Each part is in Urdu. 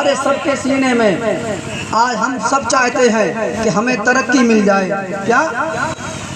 ہمارے سب کے سینے میں آج ہم سب چاہتے ہیں کہ ہمیں ترقی مل جائے. کیا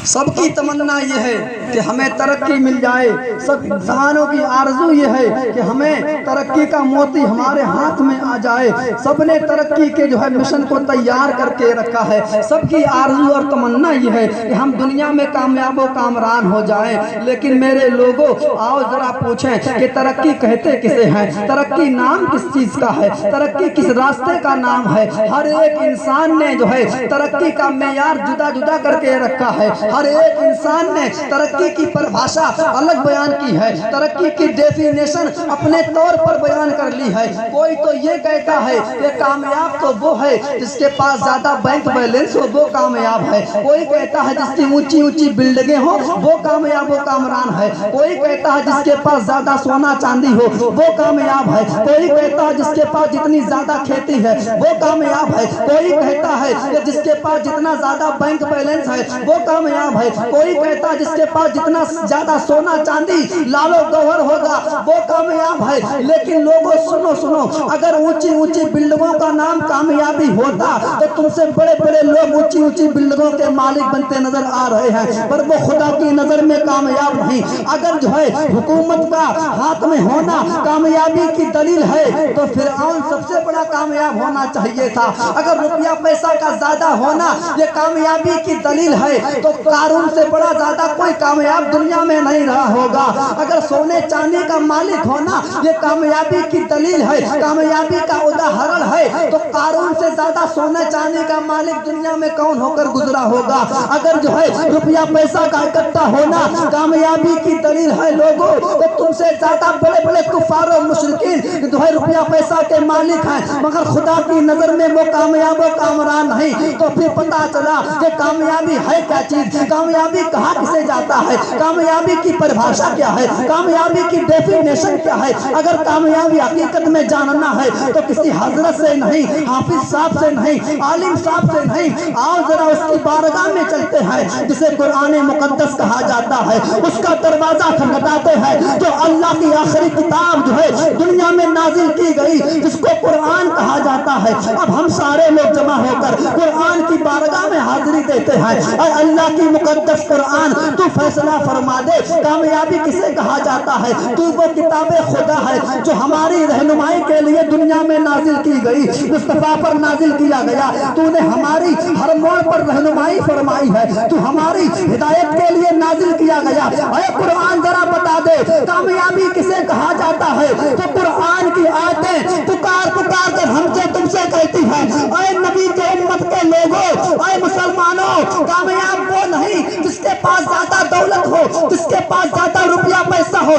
سب کی تمنا یہ ہے کہ ہمیں ترقی مل جائے. سب انسانوں کی آرزو یہ ہے کہ ہمیں ترقی کا موتی ہمارے ہاتھ میں آ جائے. سب نے ترقی کے جو ہے مشن کو تیار کر کے رکھا ہے. سب کی آرزو اور تمنا یہ ہے کہ ہم دنیا میں کامیاب و کامران ہو جائیں. لیکن میرے لوگوں، آؤ ذرا پوچھیں کہ ترقی کہتے کسے ہیں؟ ترقی نام کس چیز کا ہے؟ ترقی کس راستے کا نام ہے؟ ہر ایک انسان نے جو ہے ترقی کا معیار جدا جدا کر کے رکھا ہے. ہر ایک انسان نے ترقی کی پریبھاشا الگ بیان کی ہے. ترقی کی ڈیفینیشن اپنے طور پر بیان کر لی ہے. کوئی تو یہ کہتا ہے کہ کامیاب تو وہ ہے جس کے پاس زیادہ بینک بیلنس ہو، وہ کامیاب ہے. کوئی کہتا ہے جس کی اونچی اونچی بلڈنگیں ہوں وہ کامیاب و کامران ہے. کوئی کہتا ہے جس کے پاس زیادہ سونا چاندی ہو وہ کامیاب ہے. کوئی کہتا ہے جس کے پاس جتنی زیادہ کھیتی ہے وہ کامیاب ہے. کوئی کہتا ہے کہ جس کے پاس جتنا زیادہ بینک بیلنس ہے وہ کامیاب ہے. کوئی کہتا ہے جس کے پاس جتنا زیادہ سونا چاندی لال و گوہر ہوگا وہ کامیاب ہے. لیکن لوگوں سنو، اگر اونچی اونچی بلڈنگوں کا نام کامیابی ہوتا تو تم سے بڑے بڑے لوگ اونچی اونچی بلڈنگوں کے مالک بنتے نظر آ رہے ہیں، پر وہ خدا کی نظر میں کامیاب نہیں. اگر جو ہے حکومت کا ہاتھ میں ہونا کامیابی کی دلیل ہے تو فرعون سب سے بڑا کامیاب ہونا چاہیے تھا. اگر روپیہ پیسہ کا زیادہ ہونا یہ کامیابی کی دلیل ہے تو قارون سے بڑا زیادہ کوئی کامیاب دنیا میں نہیں رہا ہوگا. اگر سونے چاندی کا مالک ہونا یہ کامیابی کی دلیل ہے، کامیابی کا اداہرن ہے، تو قارون سے زیادہ سونے چاندی کا مالک دنیا میں کون ہو کر گزرا ہوگا. اگر جو ہے روپیہ پیسہ کا اکٹھا ہونا کامیابی کی دلیل ہے لوگوں، تو تم سے زیادہ بڑے بڑے کفار و مشرکین جو ہے روپیہ پیسہ کے مالک ہیں مگر خدا کی نظر میں وہ کامیاب و کامران نہیں. تو پھر پتا چلا کہ کامیابی ہے کیا چیز، کامیابی کہاں کسے جاتا ہے، کامیابی کی پریبھاشا کیا ہے، کامیابی کی ڈیفینیشن کیا ہے. اگر کامیابی حقیقت میں جاننا ہے تو کسی حضرت سے نہیں، حافظ صاحب سے نہیں، عالم صاحب سے نہیں، آؤ ذرا اس کی بارگاہ میں چلتے ہیں جسے قرآن مقدس کہا جاتا ہے. اس کا دروازہ کھٹکھٹاتے ہیں جو اللہ کی آخری کتاب جو ہے دنیا میں نازل کی گئی جس کو قرآن کہا جاتا ہے. اب ہم سارے لوگ جمع ہو کر قرآن کی بارگاہ میں حاضری دیتے ہیں. اے اللہ کی مقدس قرآن، تو فیصلہ فرما دے کامیابی کسے کہا جاتا ہے. تو وہ کتاب خدا ہے جو ہماری رہنمائی کے لیے دنیا میں نازل کی گئی، مصطفیٰ پر نازل کیا گیا. تو نے ہماری ہر موڑ پر رہنمائی فرمائی ہے، تو ہماری ہدایت کے لیے نازل کیا گیا. اے قرآن ذرا بتا دے کامیابی کسے کہا جاتا ہے. تو قرآن کی آیتیں پکار پکار کر ہم سے تم سے کہتی ہیں اے نبی کے امت کے لوگوں، اے مسلمانوں، کامیاب وہ نہیں جس کے پاس زیادہ دولت ہو، جس کے پاس زیادہ روپیہ پیسہ ہو،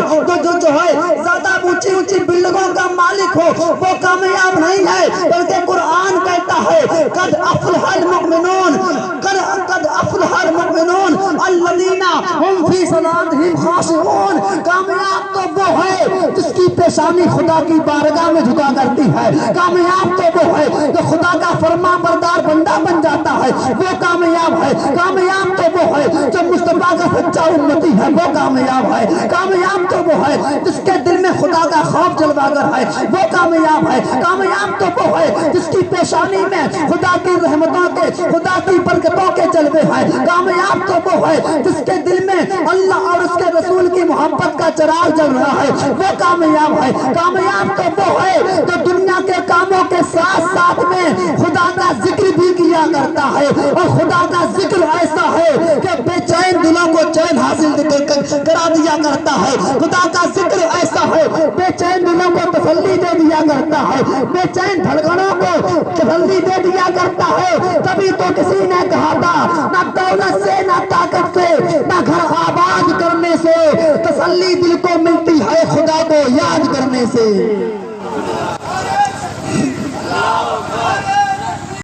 جو ہے زیادہ اونچی اونچی بلڈنگوں کا مالک ہو، وہ کامیاب نہیں ہے. بلکہ قرآن کہتا ہے قد افلح المؤمنون، قد افلح المؤمنون الذین هم فی صلاتهم خاشعون. کامیاب تو وہ ہے جس کی پیشانی خدا کی بارگاہ میں جھکا کرتی ہے. کامیاب تو وہ ہے جو خدا کا فرما بردار بندہ بن جاتا ہے، وہ کامیاب ہے. کامیاب تو وہ ہے جو مصطفیٰ کا سچا امتی ہے، وہ کامیاب ہے. کامیاب تو وہ ہے جس کے دل میں خدا کا خوف جلوہ گر ہے، وہ کامیاب ہے. کامیاب تو وہ ہے جس کی پیشانی میں خدا کی رحمتوں کے، خدا کی برکتوں کے جلوے ہیں. کامیاب تو وہ ہے جس کے دل میں اللہ اور اس کے رسول کی محبت کا چراغ جل رہا ہے، وہ کامیاب ہے. کامیاب تو وہ ہے جو دنیا کے کاموں کے ساتھ ساتھ میں خدا کا ذکر بھی کیا کرتا ہے. اور خدا کا ذکر ایسا ہے کہ بے چین دلوں کو چین حاصل کرا دیا کرتا ہے. خدا کا ذکر ایسا ہے بے چین دلوں کو تسلی دے دیا کرتا ہے، بے چین دھڑکنوں کو تسلی دے دیا کرتا ہے. تبھی تو کسی نے کہا تھا نہ دولت سے، نہ طاقت سے، نہ گھر آباد کرنے سے، تسلی دل کو ملتی ہے خدا کو یاد کرنے سے.